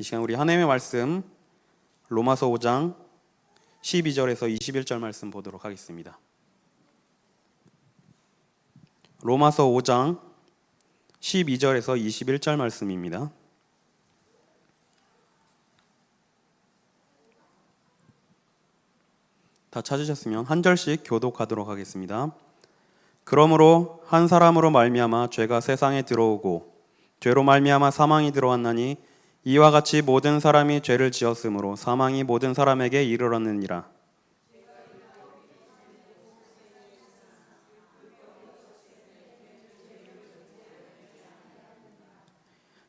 이 시간 우리 하나님의 말씀 로마서 5장 12절에서 21절 말씀 보도록 하겠습니다. 로마서 5장 12절에서 21절 말씀입니다. 다 찾으셨으면 한 절씩 교독하도록 하겠습니다. 그러므로 한 사람으로 말미암아 죄가 세상에 들어오고 죄로 말미암아 사망이 들어왔나니 이와 같이 모든 사람이 죄를 지었으므로 사망이 모든 사람에게 이르렀느니라.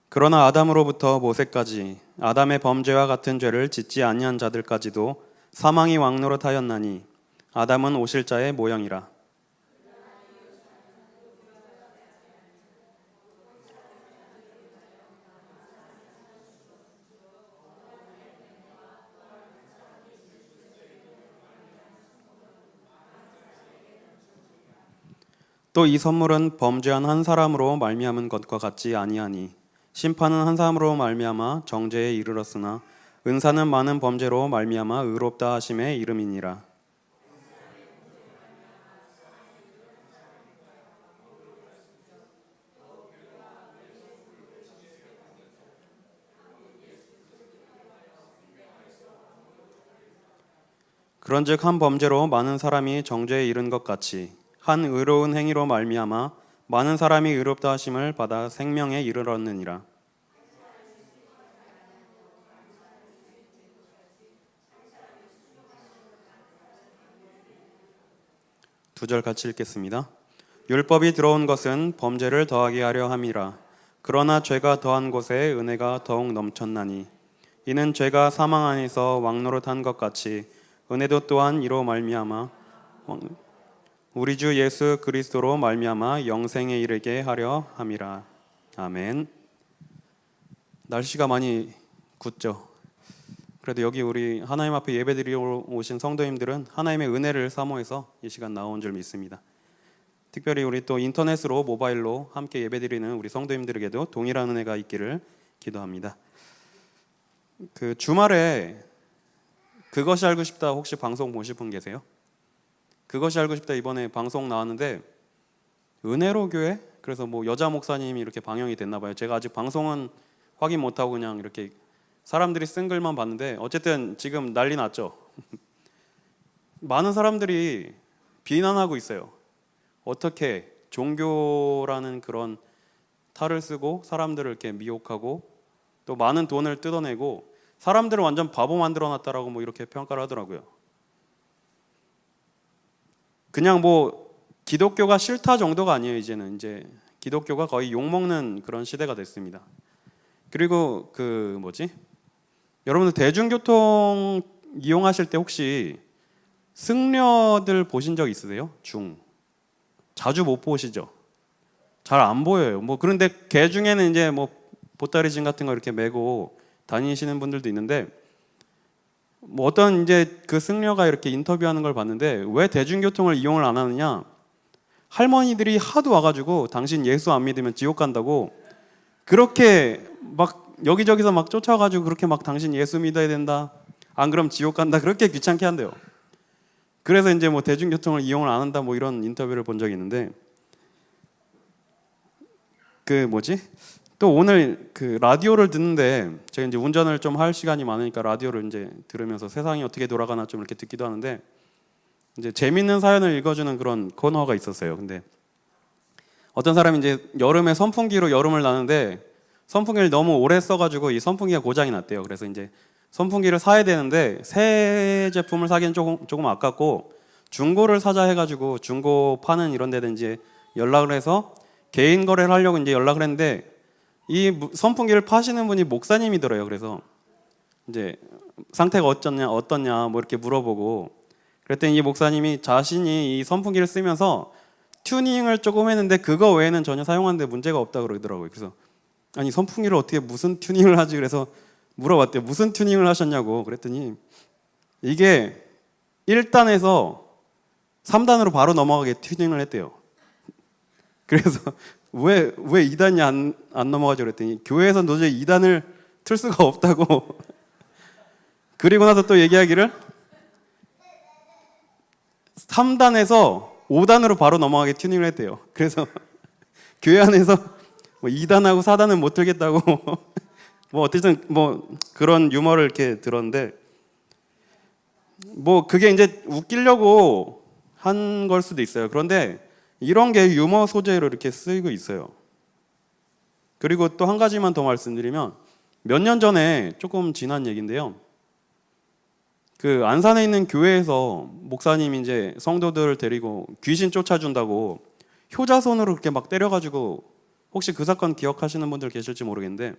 그러나 아담으로부터 모세까지 아담의 범죄와 같은 죄를 짓지 아니한 자들까지도 사망이 왕노릇하였나니 아담은 오실 자의 모형이라. 또 이 선물은 범죄한 한 사람으로 말미암은 것과 같지 아니하니 심판은 한 사람으로 말미암아 정죄에 이르렀으나 은사는 많은 범죄로 말미암아 의롭다 하심에 이름이니라. 그런즉 한 범죄로 많은 사람이 정죄에 이른 것 같이 한 의로운 행위로 말미암아 많은 사람이 의롭다 하심을 받아 생명에 이르렀느니라. 두 절 같이 읽겠습니다. 율법이 들어온 것은 범죄를 더하게 하려 함이라. 그러나 죄가 더한 곳에 은혜가 더욱 넘쳤나니 이는 죄가 사망 안에서 왕노릇한 것 같이 은혜도 또한 이로 말미암아 우리 주 예수 그리스도로 말미암아 영생에 이르게 하려 함이라. 아멘. 날씨가 많이 굳죠. 그래도 여기 우리 하나님 앞에 예배드리러 오신 성도님들은 하나님의 은혜를 사모해서 이 시간 나온 줄 믿습니다. 특별히 우리 또 인터넷으로 모바일로 함께 예배드리는 우리 성도님들에게도 동일한 은혜가 있기를 기도합니다. 그 주말에 그것이 알고 싶다 혹시 방송 보실 분 계세요? 그것이 알고 싶다 이번에 방송 나왔는데 은혜로 교회? 그래서 뭐 여자 목사님이 이렇게 방영이 됐나 봐요. 제가 아직 방송은 확인 못하고 그냥 이렇게 사람들이 쓴 글만 봤는데 어쨌든 지금 난리 났죠. 많은 사람들이 비난하고 있어요. 어떻게 종교라는 그런 탈을 쓰고 사람들을 이렇게 미혹하고 또 많은 돈을 뜯어내고 사람들을 완전 바보 만들어놨다라고 뭐 이렇게 평가를 하더라고요. 그냥 뭐 기독교가 싫다 정도가 아니에요. 이제는 이제 기독교가 거의 욕먹는 그런 시대가 됐습니다. 그리고 여러분들 대중교통 이용하실 때 혹시 승려들 보신 적 있으세요? 자주 못 보시죠? 잘 안 보여요. 뭐 그런데 개 중에는 이제 뭐 보따리진 같은 거 이렇게 메고 다니시는 분들도 있는데 뭐 어떤 이제 그 승려가 이렇게 인터뷰하는 걸 봤는데 왜 대중교통을 이용을 안 하느냐? 할머니들이 하도 와가지고 당신 예수 안 믿으면 지옥 간다고 그렇게 막 여기저기서 막 쫓아가지고 그렇게 막 당신 예수 믿어야 된다. 안 그럼 지옥 간다. 그렇게 귀찮게 한대요. 그래서 이제 뭐 대중교통을 이용을 안 한다 뭐 이런 인터뷰를 본 적이 있는데 또 오늘 그 라디오를 듣는데 제가 이제 운전을 좀 할 시간이 많으니까 라디오를 이제 들으면서 세상이 어떻게 돌아가나 좀 이렇게 듣기도 하는데 이제 재밌는 사연을 읽어주는 그런 코너가 있었어요. 근데 어떤 사람이 이제 여름에 선풍기로 여름을 나는데 선풍기를 너무 오래 써가지고 이 선풍기가 고장이 났대요. 그래서 이제 선풍기를 사야 되는데 새 제품을 사기엔 조금 아깝고 중고를 사자 해가지고 중고 파는 이런 데든지 연락을 해서 개인 거래를 하려고 이제 연락을 했는데 이 선풍기를 파시는 분이 목사님이더래요. 그래서 이제 상태가 어떻냐 뭐 이렇게 물어보고 그랬더니 이 목사님이 자신이 이 선풍기를 쓰면서 튜닝을 조금 했는데 그거 외에는 전혀 사용하는데 문제가 없다 그러더라고요. 그래서 아니 선풍기를 어떻게 무슨 튜닝을 하지? 그래서 물어봤대요. 무슨 튜닝을 하셨냐고. 그랬더니 이게 1단에서 3단으로 바로 넘어가게 튜닝을 했대요. 그래서 왜 2단이 안 넘어가죠? 그랬더니 교회에서 도저히 2단을 틀 수가 없다고. 그리고 나서 또 얘기하기를 3단에서 5단으로 바로 넘어가게 튜닝을 했대요. 그래서 교회 안에서 뭐 2단하고 4단은 못 들겠다고 뭐 어쨌든 뭐 그런 유머를 이렇게 들었는데, 뭐 그게 이제 웃기려고 한 걸 수도 있어요. 그런데 이런 게 유머 소재로 이렇게 쓰이고 있어요. 그리고 또 한 가지만 더 말씀드리면, 몇 년 전에 조금 지난 얘기인데요. 그 안산에 있는 교회에서 목사님이 이제 성도들을 데리고 귀신 쫓아준다고 효자손으로 그렇게 막 때려가지고, 혹시 그 사건 기억하시는 분들 계실지 모르겠는데,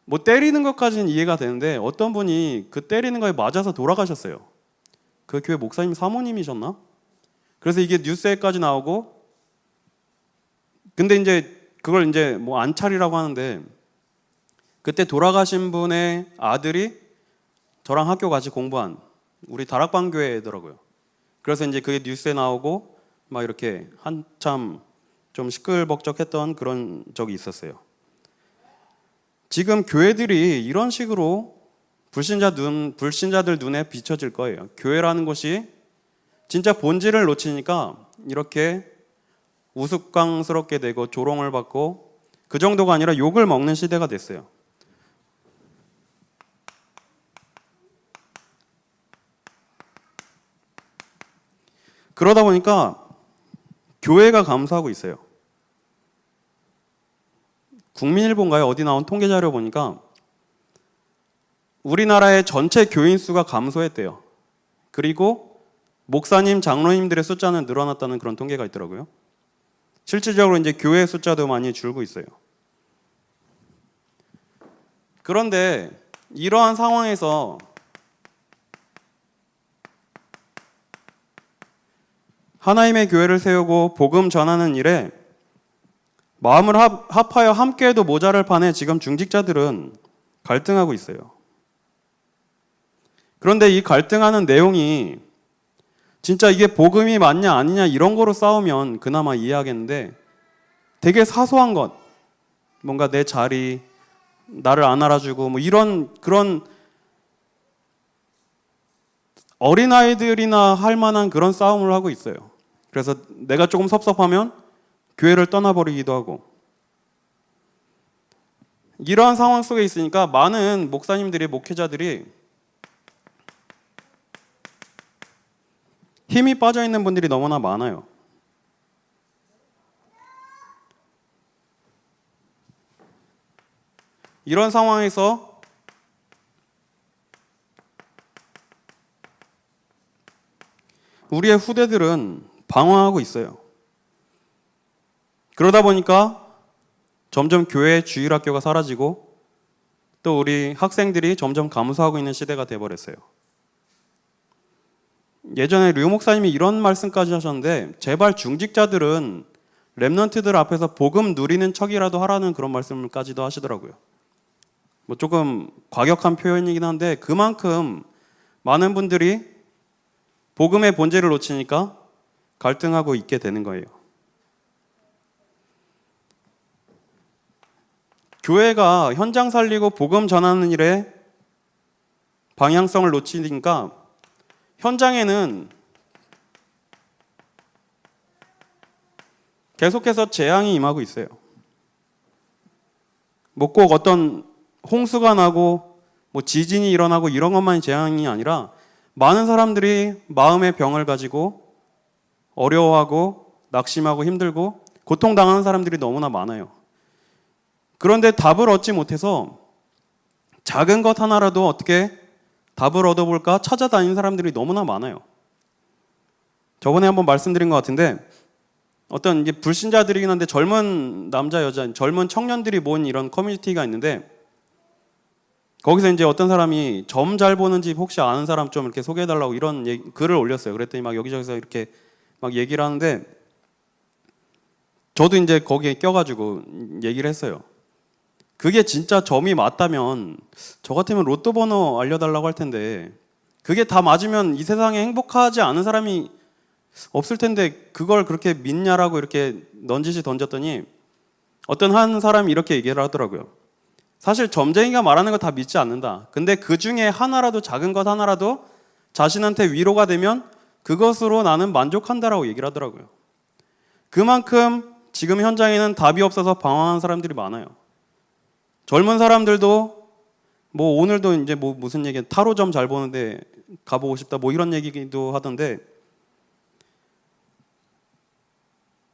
뭐 때리는 것까지는 이해가 되는데 어떤 분이 그 때리는 거에 맞아서 돌아가셨어요. 그 교회 목사님 사모님이셨나? 그래서 이게 뉴스에까지 나오고, 근데 이제 그걸 이제 뭐 안찰이라고 하는데, 그때 돌아가신 분의 아들이 저랑 학교 같이 공부한 우리 다락방 교회더라고요. 그래서 이제 그게 뉴스에 나오고 막 이렇게 한참 좀 시끌벅적했던 그런 적이 있었어요. 지금 교회들이 이런 식으로 불신자들 눈에 비춰질 거예요. 교회라는 곳이 진짜 본질을 놓치니까 이렇게 우스꽝스럽게 되고 조롱을 받고, 그 정도가 아니라 욕을 먹는 시대가 됐어요. 그러다 보니까 교회가 감수하고 있어요. 국민일보인가요? 어디 나온 통계 자료 보니까 우리나라의 전체 교인 수가 감소했대요. 그리고 목사님, 장로님들의 숫자는 늘어났다는 그런 통계가 있더라고요. 실질적으로 이제 교회 숫자도 많이 줄고 있어요. 그런데 이러한 상황에서 하나님의 교회를 세우고 복음 전하는 일에 마음을 합하여 함께해도 모자랄 판에 지금 중직자들은 갈등하고 있어요. 그런데 이 갈등하는 내용이 진짜 이게 복음이 맞냐 아니냐 이런 거로 싸우면 그나마 이해하겠는데, 되게 사소한 것, 뭔가 내 자리, 나를 안 알아주고 뭐 이런 그런 어린아이들이나 할 만한 그런 싸움을 하고 있어요. 그래서 내가 조금 섭섭하면 교회를 떠나버리기도 하고, 이러한 상황 속에 있으니까 많은 목사님들이, 목회자들이 힘이 빠져 있는 분들이 너무나 많아요. 이런 상황에서 우리의 후대들은 방황하고 있어요. 그러다 보니까 점점 교회 주일학교가 사라지고, 또 우리 학생들이 점점 감소하고 있는 시대가 돼버렸어요. 예전에 류 목사님이 이런 말씀까지 하셨는데, 제발 중직자들은 렘넌트들 앞에서 복음 누리는 척이라도 하라는 그런 말씀까지도 하시더라고요. 뭐 조금 과격한 표현이긴 한데, 그만큼 많은 분들이 복음의 본질을 놓치니까 갈등하고 있게 되는 거예요. 교회가 현장 살리고 복음 전하는 일에 방향성을 놓치니까 현장에는 계속해서 재앙이 임하고 있어요. 뭐 꼭 어떤 홍수가 나고 뭐 지진이 일어나고 이런 것만이 재앙이 아니라, 많은 사람들이 마음의 병을 가지고 어려워하고 낙심하고 힘들고 고통당하는 사람들이 너무나 많아요. 그런데 답을 얻지 못해서 작은 것 하나라도 어떻게 답을 얻어볼까 찾아다니는 사람들이 너무나 많아요. 저번에 한번 말씀드린 것 같은데, 어떤 이게 불신자들이긴 한데 젊은 남자, 여자, 젊은 청년들이 모인 이런 커뮤니티가 있는데, 거기서 이제 어떤 사람이 점 잘 보는 집 혹시 아는 사람 좀 이렇게 소개해달라고 이런 글을 올렸어요. 그랬더니 막 여기저기서 이렇게 막 얘기를 하는데, 저도 이제 거기에 껴가지고 얘기를 했어요. 그게 진짜 점이 맞다면 저 같으면 로또 번호 알려달라고 할 텐데, 그게 다 맞으면 이 세상에 행복하지 않은 사람이 없을 텐데 그걸 그렇게 믿냐라고 이렇게 넌지시 던졌더니, 어떤 한 사람이 이렇게 얘기를 하더라고요. 사실 점쟁이가 말하는 거 다 믿지 않는다. 근데 그 중에 하나라도, 작은 것 하나라도 자신한테 위로가 되면 그것으로 나는 만족한다라고 얘기를 하더라고요. 그만큼 지금 현장에는 답이 없어서 방황한 사람들이 많아요. 젊은 사람들도 뭐 오늘도 이제 뭐 무슨 얘기, 타로점 잘 보는데 가보고 싶다 뭐 이런 얘기도 하던데,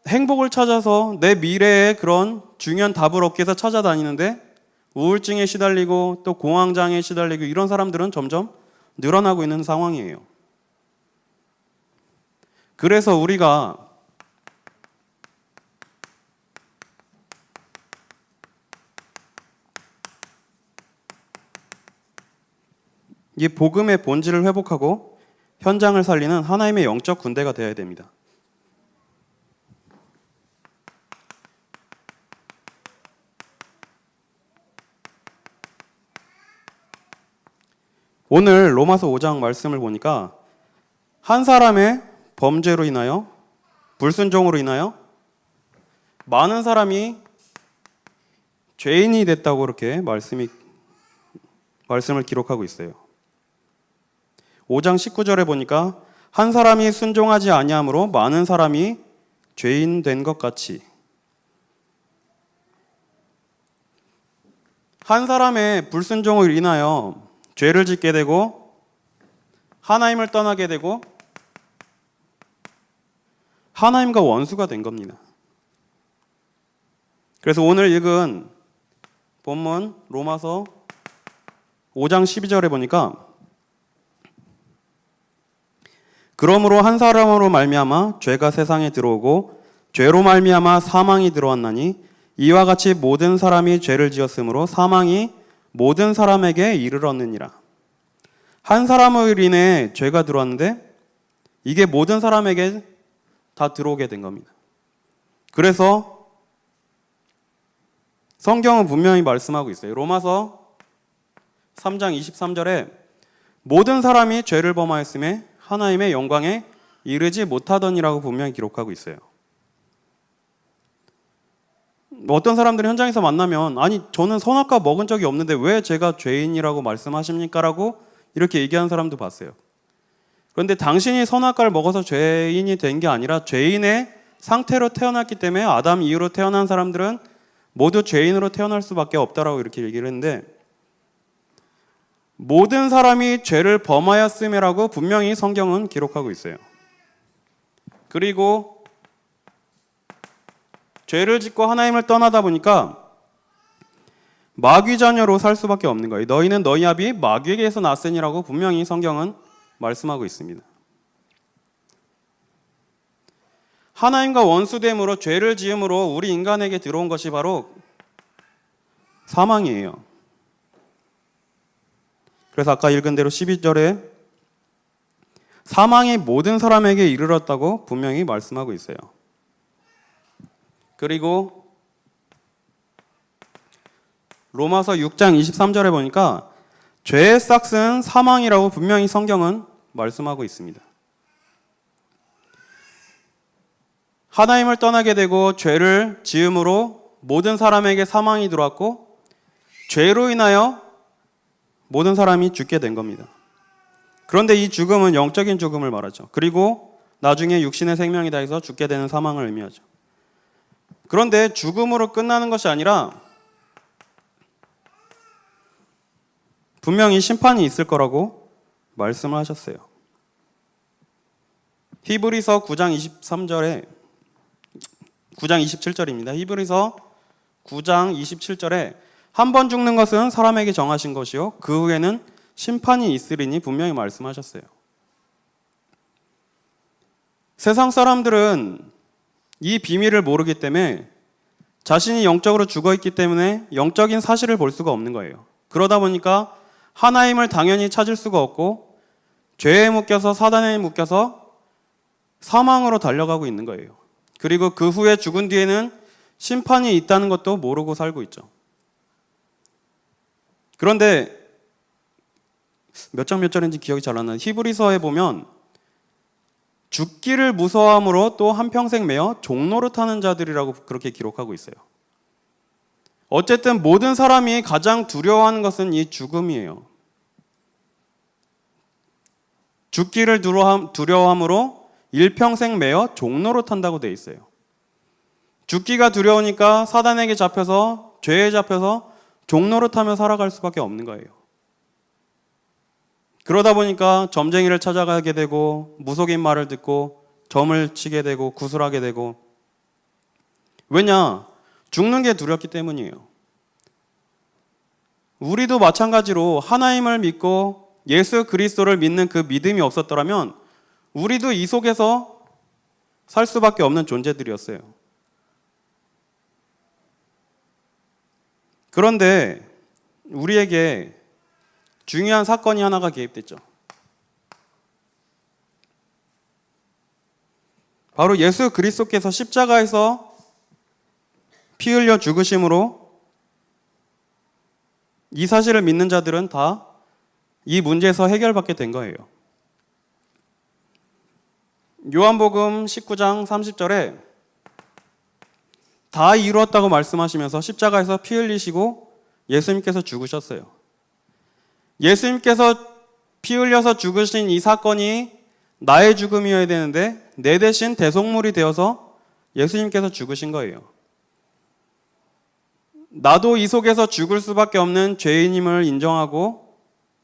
행복을 찾아서 내 미래에 그런 중요한 답을 얻기 위해서 찾아다니는데 우울증에 시달리고 또 공황장애에 시달리고 이런 사람들은 점점 늘어나고 있는 상황이에요. 그래서 우리가 이 복음의 본질을 회복하고 현장을 살리는 하나님의 영적 군대가 되어야 됩니다. 오늘 로마서 5장 말씀을 보니까 한 사람의 범죄로 인하여, 불순종으로 인하여 많은 사람이 죄인이 됐다고 그렇게 말씀을 기록하고 있어요. 5장 19절에 보니까 한 사람이 순종하지 아니함으로 많은 사람이 죄인 된 것 같이, 한 사람의 불순종을 인하여 죄를 짓게 되고 하나님을 떠나게 되고 하나님과 원수가 된 겁니다. 그래서 오늘 읽은 본문 로마서 5장 12절에 보니까 그러므로 한 사람으로 말미암아 죄가 세상에 들어오고 죄로 말미암아 사망이 들어왔나니 이와 같이 모든 사람이 죄를 지었으므로 사망이 모든 사람에게 이르렀느니라. 한 사람을 인해 죄가 들어왔는데 이게 모든 사람에게 다 들어오게 된 겁니다. 그래서 성경은 분명히 말씀하고 있어요. 로마서 3장 23절에 모든 사람이 죄를 범하였음에 하나님의 영광에 이르지 못하더니라고 분명히 기록하고 있어요. 어떤 사람들이 현장에서 만나면 아니 저는 선악과 먹은 적이 없는데 왜 제가 죄인이라고 말씀하십니까? 라고 이렇게 얘기하는 사람도 봤어요. 그런데 당신이 선악과를 먹어서 죄인이 된 게 아니라 죄인의 상태로 태어났기 때문에 아담 이후로 태어난 사람들은 모두 죄인으로 태어날 수밖에 없다라고 이렇게 얘기를 했는데, 모든 사람이 죄를 범하였음이라고 분명히 성경은 기록하고 있어요. 그리고 죄를 짓고 하나님을 떠나다 보니까 마귀 자녀로 살 수밖에 없는 거예요. 너희는 너희 아비 마귀에게서 났으니라고 분명히 성경은 말씀하고 있습니다. 하나님과 원수됨으로 죄를 지음으로 우리 인간에게 들어온 것이 바로 사망이에요. 그래서 아까 읽은 대로 12절에 사망이 모든 사람에게 이르렀다고 분명히 말씀하고 있어요. 그리고 로마서 6장 23절에 보니까 죄의 싹은 사망이라고 분명히 성경은 말씀하고 있습니다. 하나님을 떠나게 되고 죄를 지음으로 모든 사람에게 사망이 들어왔고 죄로 인하여 모든 사람이 죽게 된 겁니다. 그런데 이 죽음은 영적인 죽음을 말하죠. 그리고 나중에 육신의 생명이 다해서 죽게 되는 사망을 의미하죠. 그런데 죽음으로 끝나는 것이 아니라 분명히 심판이 있을 거라고 말씀을 하셨어요. 히브리서 9장 27절입니다. 히브리서 9장 27절에 한 번 죽는 것은 사람에게 정하신 것이요 그 후에는 심판이 있으리니 분명히 말씀하셨어요. 세상 사람들은 이 비밀을 모르기 때문에 자신이 영적으로 죽어있기 때문에 영적인 사실을 볼 수가 없는 거예요. 그러다 보니까 하나님을 당연히 찾을 수가 없고 죄에 묶여서 사단에 묶여서 사망으로 달려가고 있는 거예요. 그리고 그 후에 죽은 뒤에는 심판이 있다는 것도 모르고 살고 있죠. 그런데 몇 절인지 기억이 잘 안 나요. 히브리서에 보면 죽기를 무서워함으로 또 한평생 매어 종노릇하는 자들이라고 그렇게 기록하고 있어요. 어쨌든 모든 사람이 가장 두려워하는 것은 이 죽음이에요. 죽기를 두려워함으로 일평생 매여 종로로 탄다고 돼 있어요. 죽기가 두려우니까 사단에게 잡혀서 죄에 잡혀서 종로로 타며 살아갈 수밖에 없는 거예요. 그러다 보니까 점쟁이를 찾아가게 되고 무속인 말을 듣고 점을 치게 되고 구슬하게 되고, 왜냐? 죽는 게 두렵기 때문이에요. 우리도 마찬가지로 하나님을 믿고 예수 그리스도를 믿는 그 믿음이 없었더라면 우리도 이 속에서 살 수밖에 없는 존재들이었어요. 그런데 우리에게 중요한 사건이 하나가 개입됐죠. 바로 예수 그리스도께서 십자가에서 피 흘려 죽으심으로 이 사실을 믿는 자들은 다 이 문제에서 해결받게 된 거예요. 요한복음 19장 30절에 다 이루었다고 말씀하시면서 십자가에서 피 흘리시고 예수님께서 죽으셨어요. 예수님께서 피 흘려서 죽으신 이 사건이 나의 죽음이어야 되는데 내 대신 대속물이 되어서 예수님께서 죽으신 거예요. 나도 이 속에서 죽을 수밖에 없는 죄인임을 인정하고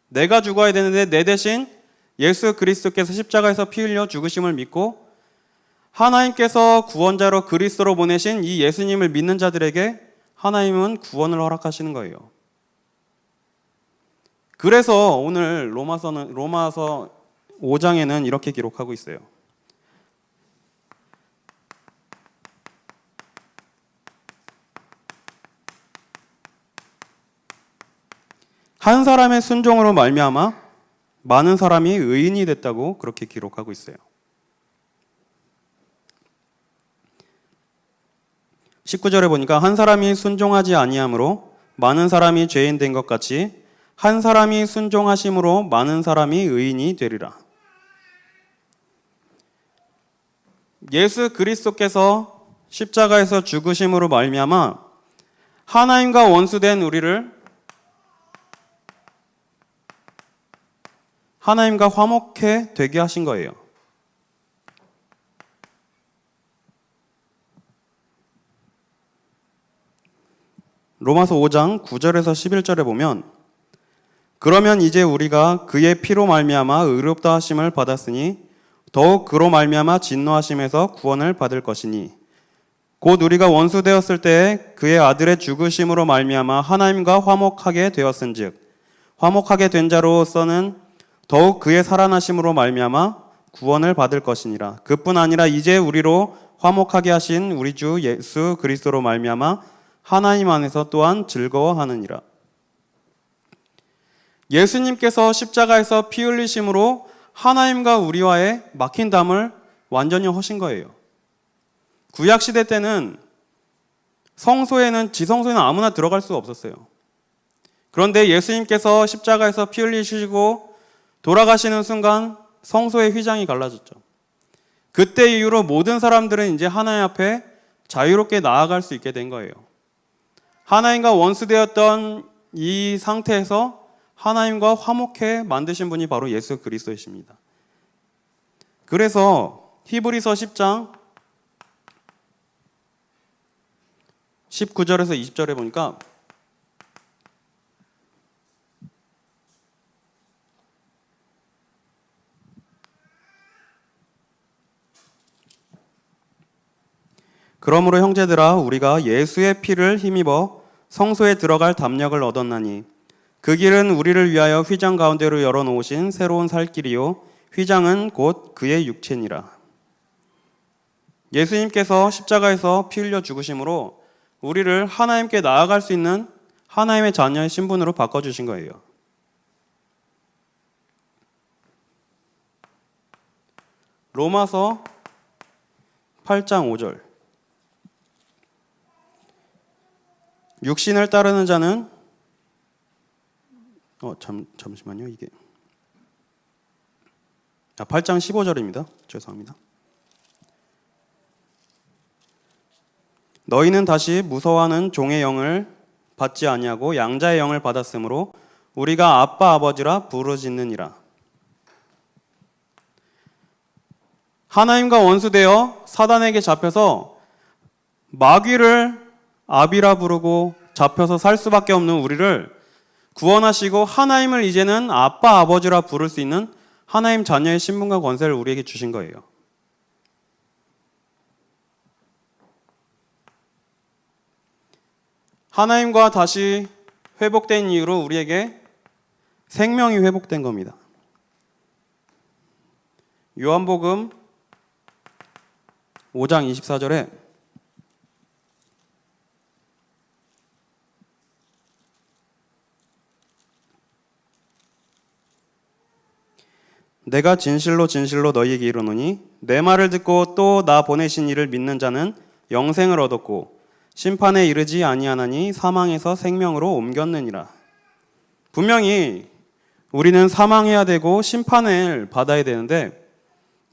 내가 죽어야 되는데 내 대신 예수 그리스도께서 십자가에서 피 흘려 죽으심을 믿고 하나님께서 구원자로 그리스도로 보내신 이 예수님을 믿는 자들에게 하나님은 구원을 허락하시는 거예요. 그래서 오늘 로마서 5장에는 이렇게 기록하고 있어요. 한 사람의 순종으로 말미암아 많은 사람이 의인이 됐다고 그렇게 기록하고 있어요. 19절에 보니까 한 사람이 순종하지 아니함으로 많은 사람이 죄인 된 것 같이 한 사람이 순종하심으로 많은 사람이 의인이 되리라. 예수 그리스도께서 십자가에서 죽으심으로 말미암아 하나님과 원수된 우리를 하나님과 화목해 되게 하신 거예요. 로마서 5장 9절에서 11절에 보면 그러면 이제 우리가 그의 피로 말미암아 의롭다 하심을 받았으니 더욱 그로 말미암아 진노하심에서 구원을 받을 것이니 곧 우리가 원수 되었을 때에 그의 아들의 죽으심으로 말미암아 하나님과 화목하게 되었은즉 화목하게 된 자로서는 더욱 그의 살아나심으로 말미암아 구원을 받을 것이니라. 그뿐 아니라 이제 우리로 화목하게 하신 우리 주 예수 그리스도로 말미암아 하나님 안에서 또한 즐거워하느니라. 예수님께서 십자가에서 피 흘리심으로 하나님과 우리와의 막힌 담을 완전히 허신 거예요. 구약 시대 때는 지성소에는 아무나 들어갈 수가 없었어요. 그런데 예수님께서 십자가에서 피 흘리시고 돌아가시는 순간 성소의 휘장이 갈라졌죠. 그때 이후로 모든 사람들은 이제 하나님 앞에 자유롭게 나아갈 수 있게 된 거예요. 하나님과 원수되었던 이 상태에서 하나님과 화목해 만드신 분이 바로 예수 그리스도이십니다. 그래서 히브리서 10장 19절에서 20절에 보니까 그러므로 형제들아 우리가 예수의 피를 힘입어 성소에 들어갈 담력을 얻었나니 그 길은 우리를 위하여 휘장 가운데로 열어놓으신 새로운 살 길이요 휘장은 곧 그의 육체니라. 예수님께서 십자가에서 피 흘려 죽으심으로 우리를 하나님께 나아갈 수 있는 하나님의 자녀의 신분으로 바꿔주신 거예요. 로마서 8장 5절 육신을 따르는 자는 잠시만요. 이게 8장 15절입니다. 죄송합니다. 너희는 다시 무서워하는 종의 영을 받지 아니하고 양자의 영을 받았으므로 우리가 아빠 아버지라 부르짖느니라. 하나님과 원수되어 사단에게 잡혀서 마귀를 아비라 부르고 잡혀서 살 수밖에 없는 우리를 구원하시고 하나님을 이제는 아빠 아버지라 부를 수 있는 하나님 자녀의 신분과 권세를 우리에게 주신 거예요. 하나님과 다시 회복된 이후로 우리에게 생명이 회복된 겁니다. 요한복음 5장 24절에 내가 진실로 진실로 너희에게 이르노니 내 말을 듣고 또 나 보내신 이를 믿는 자는 영생을 얻었고 심판에 이르지 아니하나니 사망에서 생명으로 옮겼느니라. 분명히 우리는 사망해야 되고 심판을 받아야 되는데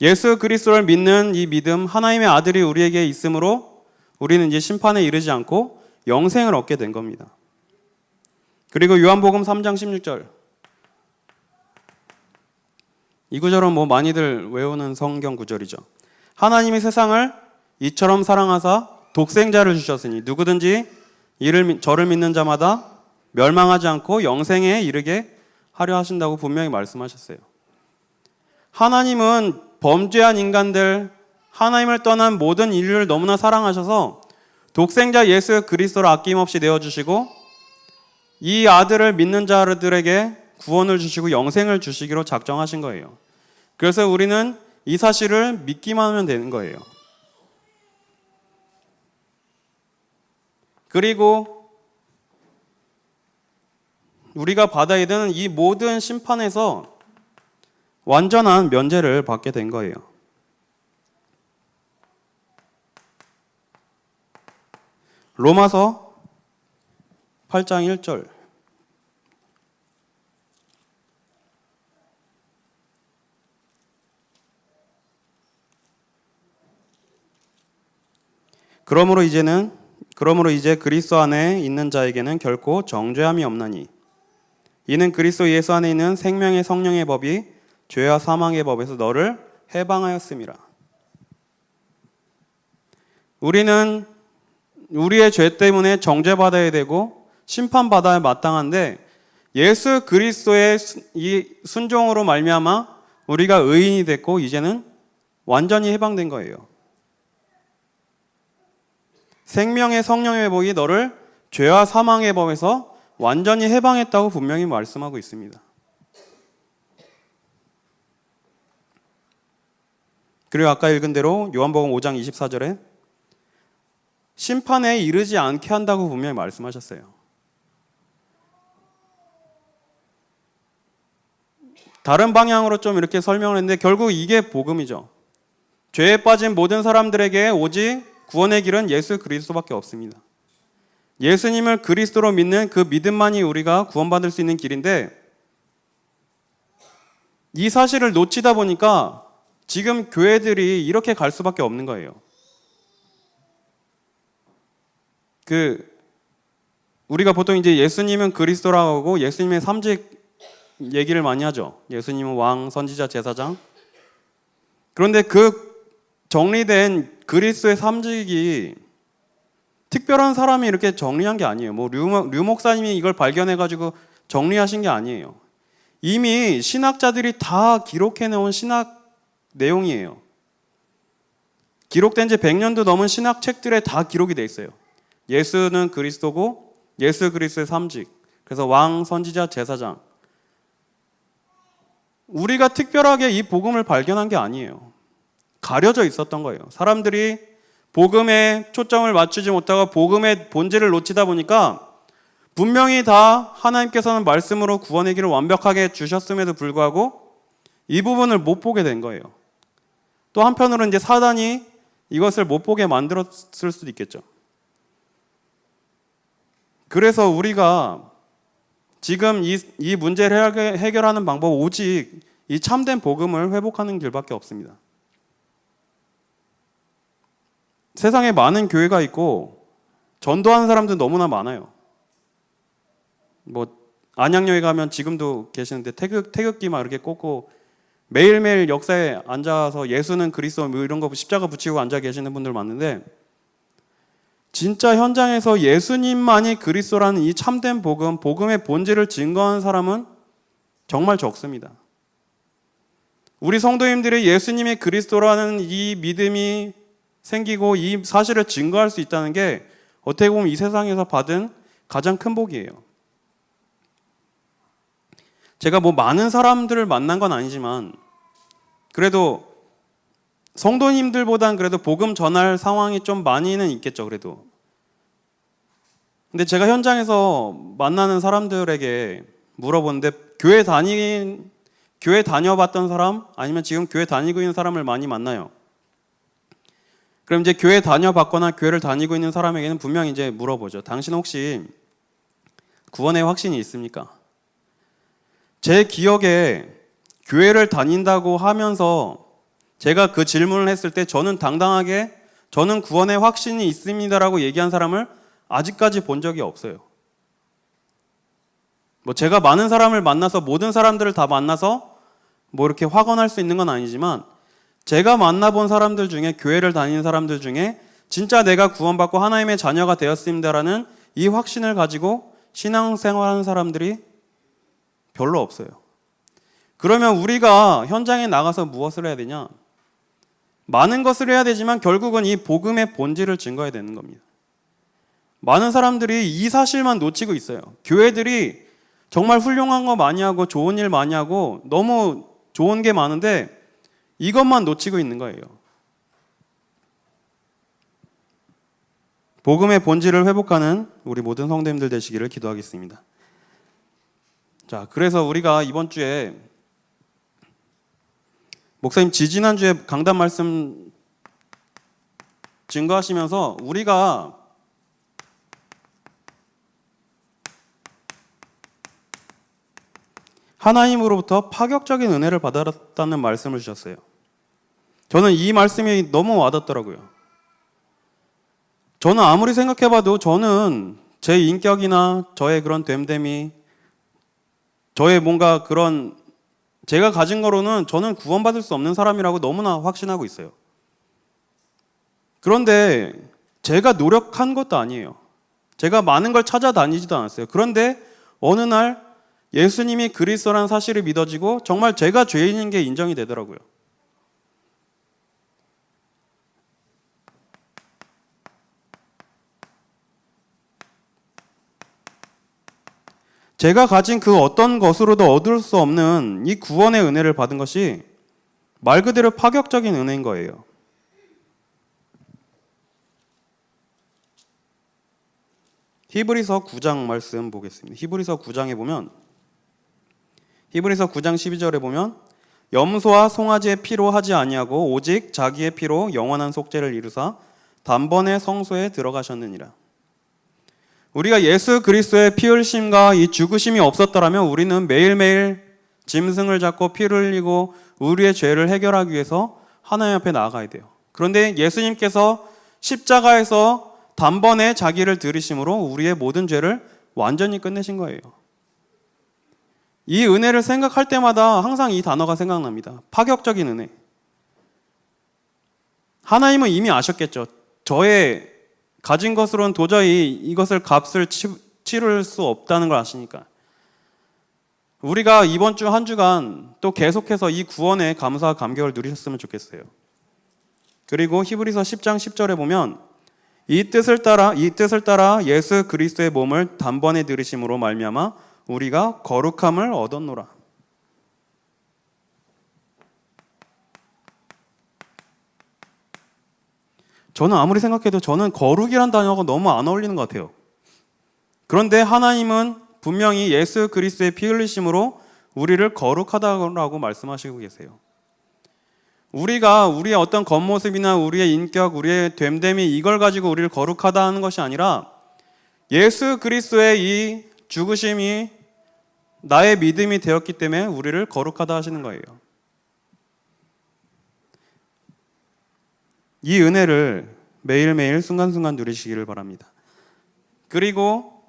예수 그리스도를 믿는 이 믿음, 하나님의 아들이 우리에게 있으므로 우리는 이제 심판에 이르지 않고 영생을 얻게 된 겁니다. 그리고 요한복음 3장 16절, 이 구절은 많이들 외우는 성경 구절이죠. 하나님이 세상을 이처럼 사랑하사 독생자를 주셨으니 누구든지 저를 믿는 자마다 멸망하지 않고 영생에 이르게 하려 하신다고 분명히 말씀하셨어요. 하나님은 범죄한 인간들, 하나님을 떠난 모든 인류를 너무나 사랑하셔서 독생자 예수 그리스도를 아낌없이 내어주시고 이 아들을 믿는 자들에게 구원을 주시고 영생을 주시기로 작정하신 거예요. 그래서 우리는 이 사실을 믿기만 하면 되는 거예요. 그리고 우리가 받아야 되는 이 모든 심판에서 완전한 면제를 받게 된 거예요. 로마서 8장 1절, 그러므로 이제 그리스도 안에 있는 자에게는 결코 정죄함이 없나니 이는 그리스도 예수 안에 있는 생명의 성령의 법이 죄와 사망의 법에서 너를 해방하였음이라. 우리는 우리의 죄 때문에 정죄받아야 되고 심판받아야 마땅한데 예수 그리스도의 이 순종으로 말미암아 우리가 의인이 됐고 이제는 완전히 해방된 거예요. 생명의 성령의 법이 너를 죄와 사망의 법에서 완전히 해방했다고 분명히 말씀하고 있습니다. 그리고 아까 읽은 대로 요한복음 5장 24절에 심판에 이르지 않게 한다고 분명히 말씀하셨어요. 다른 방향으로 좀 이렇게 설명을 했는데 결국 이게 복음이죠. 죄에 빠진 모든 사람들에게 오직 구원의 길은 예수 그리스도밖에 없습니다. 예수님을 그리스도로 믿는 그 믿음만이 우리가 구원받을 수 있는 길인데 이 사실을 놓치다 보니까 지금 교회들이 이렇게 갈 수밖에 없는 거예요. 우리가 보통 이제 예수님은 그리스도라고 하고 예수님의 삼직 얘기를 많이 하죠. 예수님은 왕, 선지자, 제사장. 그런데 그 정리된 그리스도의 삼직이 특별한 사람이 이렇게 정리한 게 아니에요. 류 목사님이 이걸 발견해가지고 정리하신 게 아니에요. 이미 신학자들이 다 기록해놓은 신학 내용이에요. 기록된 지 100년도 넘은 신학 책들에 다 기록이 돼 있어요. 예수는 그리스도고 예수 그리스도의 삼직. 그래서 왕, 선지자, 제사장. 우리가 특별하게 이 복음을 발견한 게 아니에요. 가려져 있었던 거예요. 사람들이 복음에 초점을 맞추지 못하고 복음의 본질을 놓치다 보니까 분명히 다 하나님께서는 말씀으로 구원의 길을 완벽하게 주셨음에도 불구하고 이 부분을 못 보게 된 거예요. 또 한편으로는 이제 사단이 이것을 못 보게 만들었을 수도 있겠죠. 그래서 우리가 지금 이 문제를 해결하는 방법 오직 이 참된 복음을 회복하는 길밖에 없습니다. 세상에 많은 교회가 있고 전도하는 사람들 너무나 많아요. 뭐 안양여에 가면 지금도 계시는데 태극기 막 이렇게 꽂고 매일매일 역사에 앉아서 예수는 그리스도 뭐 이런 거 십자가 붙이고 앉아 계시는 분들 많은데, 진짜 현장에서 예수님만이 그리스도라는 이 참된 복음, 복음의 본질을 증거하는 사람은 정말 적습니다. 우리 성도님들이 예수님이 그리스도라는 이 믿음이 생기고 이 사실을 증거할 수 있다는 게 어떻게 보면 이 세상에서 받은 가장 큰 복이에요. 제가 뭐 많은 사람들을 만난 건 아니지만 그래도 성도님들보단 그래도 복음 전할 상황이 좀 많이는 있겠죠, 그래도. 근데 제가 현장에서 만나는 사람들에게 물어보는데 교회 다녀봤던 사람 아니면 지금 교회 다니고 있는 사람을 많이 만나요. 그럼 이제 교회 다녀봤거나 교회를 다니고 있는 사람에게는 분명히 이제 물어보죠. 당신 혹시 구원의 확신이 있습니까? 제 기억에 교회를 다닌다고 하면서 제가 그 질문을 했을 때 저는 당당하게 저는 구원의 확신이 있습니다라고 얘기한 사람을 아직까지 본 적이 없어요. 뭐 제가 많은 사람을 만나서 모든 사람들을 다 만나서 뭐 이렇게 확언할 수 있는 건 아니지만 제가 만나본 사람들 중에 교회를 다니는 사람들 중에 진짜 내가 구원받고 하나님의 자녀가 되었습니다라는 이 확신을 가지고 신앙생활하는 사람들이 별로 없어요. 그러면 우리가 현장에 나가서 무엇을 해야 되냐? 많은 것을 해야 되지만 결국은 이 복음의 본질을 증거해야 되는 겁니다. 많은 사람들이 이 사실만 놓치고 있어요. 교회들이 정말 훌륭한 거 많이 하고 좋은 일 많이 하고 너무 좋은 게 많은데 이것만 놓치고 있는 거예요. 복음의 본질을 회복하는 우리 모든 성도님들 되시기를 기도하겠습니다. 자, 그래서 우리가 이번 주에 목사님 지지난주에 강단 말씀 증거하시면서 우리가 하나님으로부터 파격적인 은혜를 받았다는 말씀을 주셨어요. 저는 이 말씀이 너무 와닿더라고요. 저는 아무리 생각해봐도 저는 제 인격이나 저의 그런 됨됨이, 저의 뭔가 그런 제가 가진 거로는 저는 구원받을 수 없는 사람이라고 너무나 확신하고 있어요. 그런데 제가 노력한 것도 아니에요. 제가 많은 걸 찾아다니지도 않았어요. 그런데 어느 날 예수님이 그리스도라는 사실이 믿어지고 정말 제가 죄인인 게 인정이 되더라고요. 제가 가진 그 어떤 것으로도 얻을 수 없는 이 구원의 은혜를 받은 것이 말 그대로 파격적인 은혜인 거예요. 히브리서 9장 말씀 보겠습니다. 히브리서 9장에 보면 히브리서 9장 12절에 보면 염소와 송아지의 피로 하지 아니하고 오직 자기의 피로 영원한 속죄를 이루사 단번에 성소에 들어가셨느니라. 우리가 예수 그리스도의 피 흘심과 이 죽으심이 없었더라면 우리는 매일매일 짐승을 잡고 피를 흘리고 우리의 죄를 해결하기 위해서 하나님 앞에 나아가야 돼요. 그런데 예수님께서 십자가에서 단번에 자기를 들이심으로 우리의 모든 죄를 완전히 끝내신 거예요. 이 은혜를 생각할 때마다 항상 이 단어가 생각납니다. 파격적인 은혜. 하나님은 이미 아셨겠죠. 저의 가진 것으로는 도저히 이것을 값을 치를 수 없다는 걸 아시니까. 우리가 이번 주 한 주간 또 계속해서 이 구원에 감사와 감격을 누리셨으면 좋겠어요. 그리고 히브리서 10장 10절에 보면 이 뜻을 따라 예수 그리스도의 몸을 단번에 들이심으로 말미암아 우리가 거룩함을 얻었노라. 저는 아무리 생각해도 저는 거룩이란 단어가 너무 안 어울리는 것 같아요. 그런데 하나님은 분명히 예수 그리스도의 피 흘리심으로 우리를 거룩하다고 말씀하시고 계세요. 우리가 우리의 어떤 겉모습이나 우리의 인격, 우리의 됨됨이 이걸 가지고 우리를 거룩하다 하는 것이 아니라 예수 그리스도의 이 죽으심이 나의 믿음이 되었기 때문에 우리를 거룩하다 하시는 거예요. 이 은혜를 매일매일 순간순간 누리시기를 바랍니다. 그리고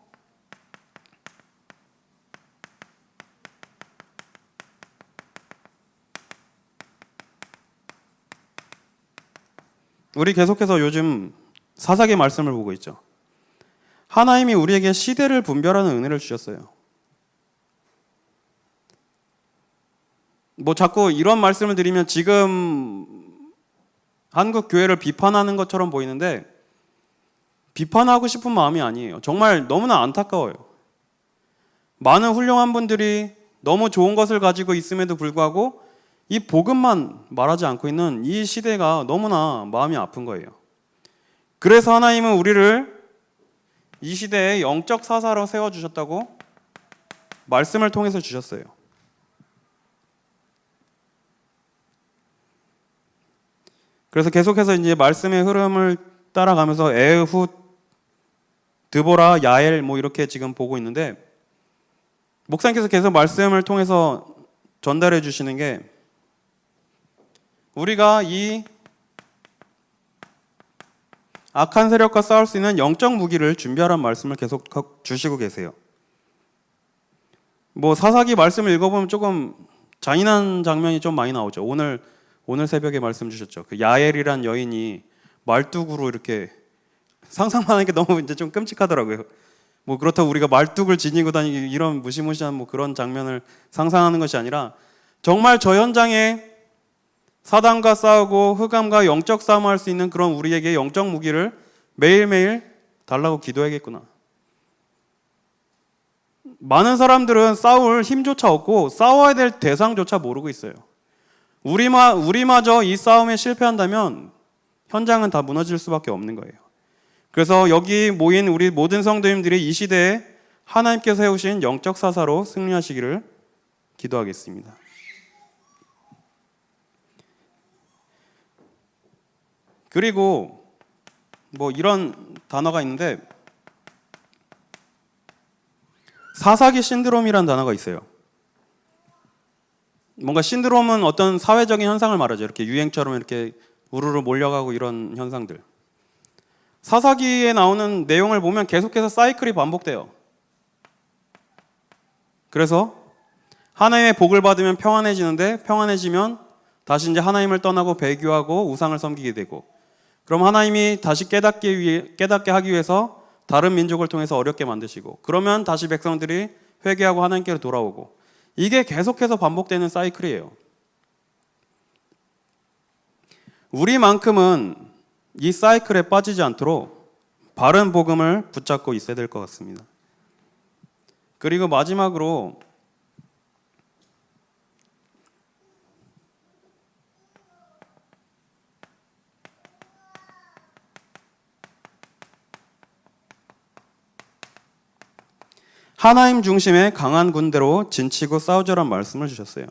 우리 계속해서 요즘 사사기 말씀을 보고 있죠. 하나님이 우리에게 시대를 분별하는 은혜를 주셨어요. 뭐 자꾸 이런 말씀을 드리면 지금 한국 교회를 비판하는 것처럼 보이는데 비판하고 싶은 마음이 아니에요. 정말 너무나 안타까워요. 많은 훌륭한 분들이 너무 좋은 것을 가지고 있음에도 불구하고 이 복음만 말하지 않고 있는 이 시대가 너무나 마음이 아픈 거예요. 그래서 하나님은 우리를 이 시대에 영적 사사로 세워주셨다고 말씀을 통해서 주셨어요. 그래서 계속해서 이제 말씀의 흐름을 따라가면서 에훗, 드보라, 야엘 뭐 이렇게 지금 보고 있는데 목사님께서 계속 말씀을 통해서 전달해 주시는 게 우리가 이 악한 세력과 싸울 수 있는 영적 무기를 준비하라는 말씀을 계속 주시고 계세요. 뭐 사사기 말씀을 읽어보면 조금 잔인한 장면이 좀 많이 나오죠. 오늘 새벽에 말씀 주셨죠. 그 야엘이란 여인이 말뚝으로 이렇게 상상만 하는 게 너무 이제 좀 끔찍하더라고요. 뭐 그렇다고 우리가 말뚝을 지니고 다니고 이런 무시무시한 뭐 그런 장면을 상상하는 것이 아니라 정말 저 현장에 사단과 싸우고 흑암과 영적 싸움을 할 수 있는 그런 우리에게 영적 무기를 매일매일 달라고 기도해야겠구나. 많은 사람들은 싸울 힘조차 없고 싸워야 될 대상조차 모르고 있어요. 우리마저 이 싸움에 실패한다면 현장은 다 무너질 수밖에 없는 거예요. 그래서 여기 모인 우리 모든 성도님들이 이 시대에 하나님께서 세우신 영적 사사로 승리하시기를 기도하겠습니다. 그리고 뭐 이런 단어가 있는데 사사기 신드롬이라는 단어가 있어요. 뭔가 신드롬은 어떤 사회적인 현상을 말하죠. 이렇게 유행처럼 이렇게 우르르 몰려가고 이런 현상들. 사사기에 나오는 내용을 보면 계속해서 사이클이 반복돼요. 그래서 하나님의 복을 받으면 평안해지는데 평안해지면 다시 이제 하나님을 떠나고 배교하고 우상을 섬기게 되고 그럼 하나님이 다시 깨닫게 하기 위해서 다른 민족을 통해서 어렵게 만드시고 그러면 다시 백성들이 회개하고 하나님께로 돌아오고 이게 계속해서 반복되는 사이클이에요. 우리만큼은 이 사이클에 빠지지 않도록 바른 복음을 붙잡고 있어야 될 것 같습니다. 그리고 마지막으로 하나님 중심의 강한 군대로 진치고 싸우자란 말씀을 주셨어요.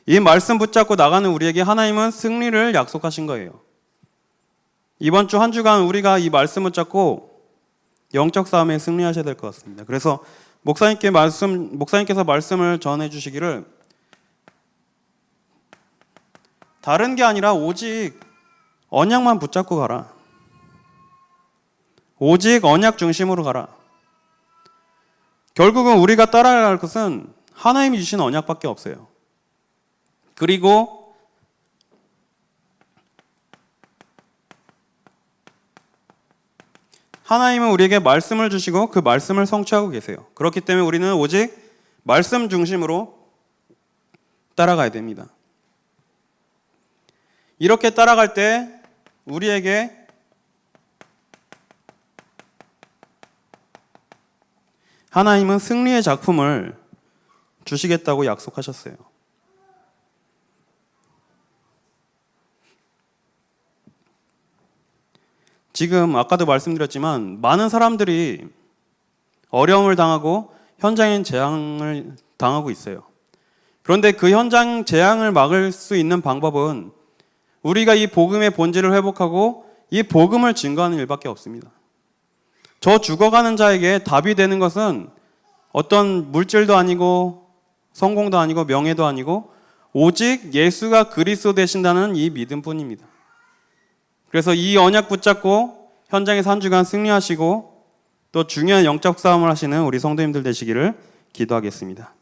이 말씀 붙잡고 나가는 우리에게 하나님은 승리를 약속하신 거예요. 이번 주 한 주간 우리가 이 말씀 붙잡고 영적 싸움에 승리하셔야 될 것 같습니다. 그래서 목사님께서 말씀을 전해 주시기를 다른 게 아니라 오직 언약만 붙잡고 가라. 오직 언약 중심으로 가라. 결국은 우리가 따라야 할 것은 하나님이 주신 언약밖에 없어요. 그리고 하나님은 우리에게 말씀을 주시고 그 말씀을 성취하고 계세요. 그렇기 때문에 우리는 오직 말씀 중심으로 따라가야 됩니다. 이렇게 따라갈 때 우리에게 하나님은 승리의 작품을 주시겠다고 약속하셨어요. 지금 아까도 말씀드렸지만 많은 사람들이 어려움을 당하고 현장인 재앙을 당하고 있어요. 그런데 그 현장 재앙을 막을 수 있는 방법은 우리가 이 복음의 본질을 회복하고 이 복음을 증거하는 일밖에 없습니다. 저 죽어가는 자에게 답이 되는 것은 어떤 물질도 아니고 성공도 아니고 명예도 아니고 오직 예수가 그리스도 되신다는 이 믿음뿐입니다. 그래서 이 언약 붙잡고 현장에서 한 주간 승리하시고 또 중요한 영적 싸움을 하시는 우리 성도님들 되시기를 기도하겠습니다.